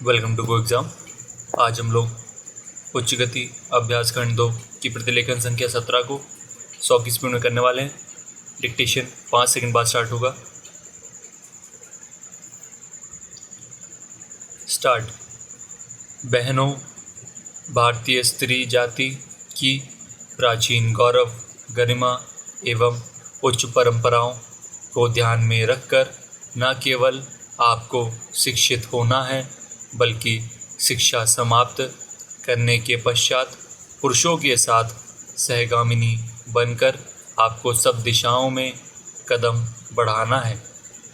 Welcome to go exam. आज हम लोग उच्च गति अभ्यास खंड 2 की प्रतिलेखन संख्या 17 को 100 की स्पीड में करने वाले हैं। डिक्टेशन 5 सेकंड बाद स्टार्ट होगा। स्टार्ट। बहनों, भारतीय स्त्री जाति की प्राचीन गौरव, गरिमा एवं उच्च परंपराओं को ध्यान में रखकर न केवल आपको शिक्षित होना है, बल्कि शिक्षा समाप्त करने के पश्चात पुरुषों के साथ सहगामिनी बनकर आपको सब दिशाओं में कदम बढ़ाना है।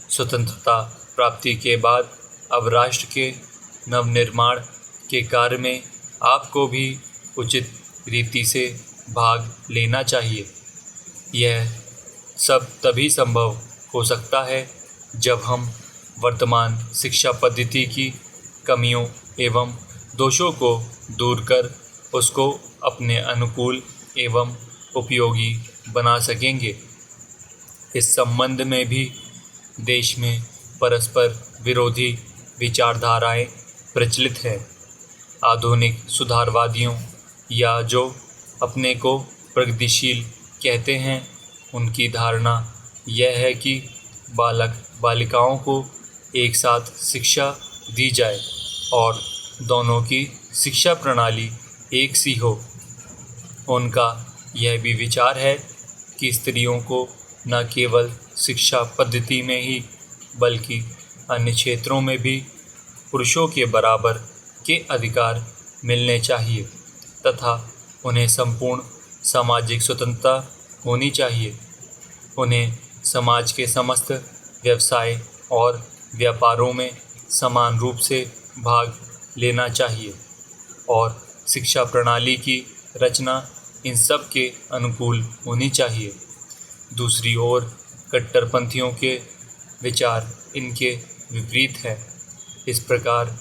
स्वतंत्रता प्राप्ति के बाद अब राष्ट्र के नवनिर्माण के कार्य में आपको भी उचित रीति से भाग लेना चाहिए। यह सब तभी संभव हो सकता है जब हम वर्तमान शिक्षा पद्धति की कमियों एवं दोषों को दूर कर उसको अपने अनुकूल एवं उपयोगी बना सकेंगे। इस संबंध में भी देश में परस्पर विरोधी विचारधाराएं प्रचलित हैं। आधुनिक सुधारवादियों या जो अपने को प्रगतिशील कहते हैं, उनकी धारणा यह है कि बालक बालिकाओं को एक साथ शिक्षा दी जाए और दोनों की शिक्षा प्रणाली एक सी हो। उनका यह भी विचार है कि स्त्रियों को न केवल शिक्षा पद्धति में ही बल्कि अन्य क्षेत्रों में भी पुरुषों के बराबर के अधिकार मिलने चाहिए तथा उन्हें संपूर्ण सामाजिक स्वतंत्रता होनी चाहिए। उन्हें समाज के समस्त व्यवसाय और व्यापारों में समान रूप से भाग लेना चाहिए और शिक्षा प्रणाली की रचना इन सब के अनुकूल होनी चाहिए। दूसरी ओर कट्टरपंथियों के विचार इनके विपरीत हैं। इस प्रकार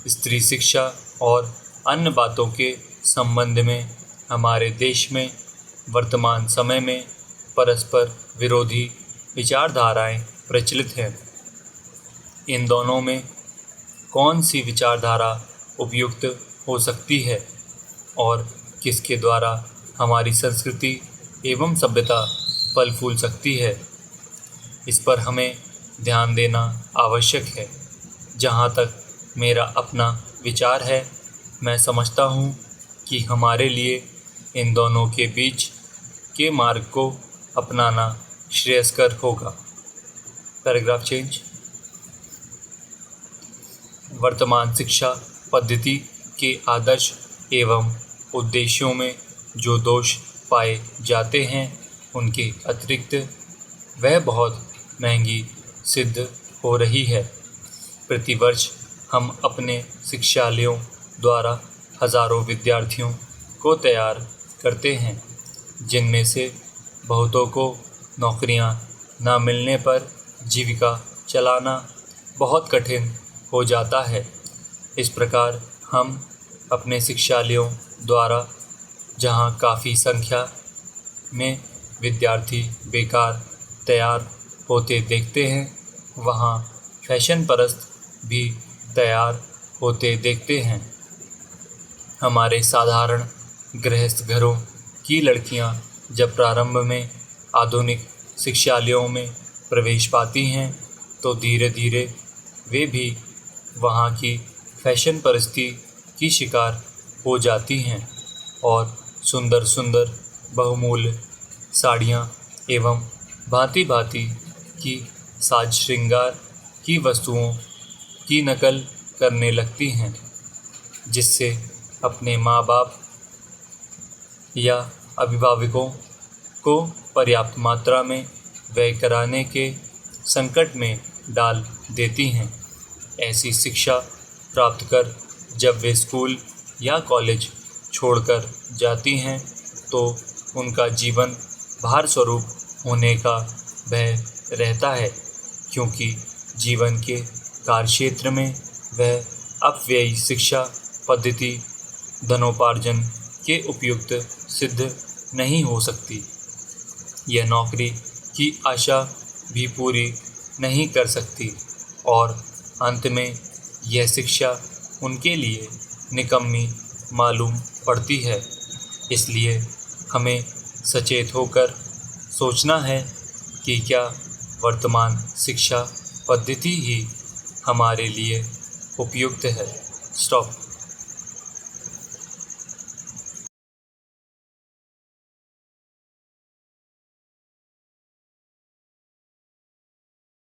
स्त्री शिक्षा और अन्य बातों के संबंध में हमारे देश में वर्तमान समय में परस्पर विरोधी विचारधाराएं प्रचलित हैं। इन दोनों में कौन सी विचारधारा उपयुक्त हो सकती है और किसके द्वारा हमारी संस्कृति एवं सभ्यता फल फूल सकती है, इस पर हमें ध्यान देना आवश्यक है। जहाँ तक मेरा अपना विचार है, मैं समझता हूँ कि हमारे लिए इन दोनों के बीच के मार्ग को अपनाना श्रेयस्कर होगा। Paragraph change. वर्तमान शिक्षा पद्धति के आदर्श एवं उद्देश्यों में जो दोष पाए जाते हैं, उनके अतिरिक्त वह बहुत महंगी सिद्ध हो रही है। प्रतिवर्ष हम अपने शिक्षालयों द्वारा हजारों विद्यार्थियों को तैयार करते हैं, जिनमें से बहुतों को नौकरियां न मिलने पर जीविका चलाना बहुत कठिन हो जाता है। इस प्रकार हम अपने शिक्षालयों द्वारा जहां काफ़ी संख्या में विद्यार्थी बेकार तैयार होते देखते हैं, वहां फैशन परस्त भी तैयार होते देखते हैं। हमारे साधारण गृहस्थ घरों की लड़कियां जब प्रारंभ में आधुनिक शिक्षालयों में प्रवेश पाती हैं, तो धीरे धीरे वे भी वहाँ की फैशन परस्ती की शिकार हो जाती हैं और सुंदर सुंदर बहुमूल्य साड़ियाँ एवं भांति भांति की साज श्रृंगार की वस्तुओं की नकल करने लगती हैं, जिससे अपने माँ बाप या अभिभावकों को पर्याप्त मात्रा में व्यय कराने के संकट में डाल देती हैं। ऐसी शिक्षा प्राप्त कर जब वे स्कूल या कॉलेज छोड़कर जाती हैं, तो उनका जीवन भार स्वरूप होने का भय रहता है, क्योंकि जीवन के कार्यक्षेत्र में वह अपव्ययी शिक्षा पद्धति धनोपार्जन के उपयुक्त सिद्ध नहीं हो सकती। यह नौकरी की आशा भी पूरी नहीं कर सकती और अंत में यह शिक्षा उनके लिए निकम्मी मालूम पड़ती है। इसलिए हमें सचेत होकर सोचना है कि क्या वर्तमान शिक्षा पद्धति ही हमारे लिए उपयुक्त है। स्टॉप।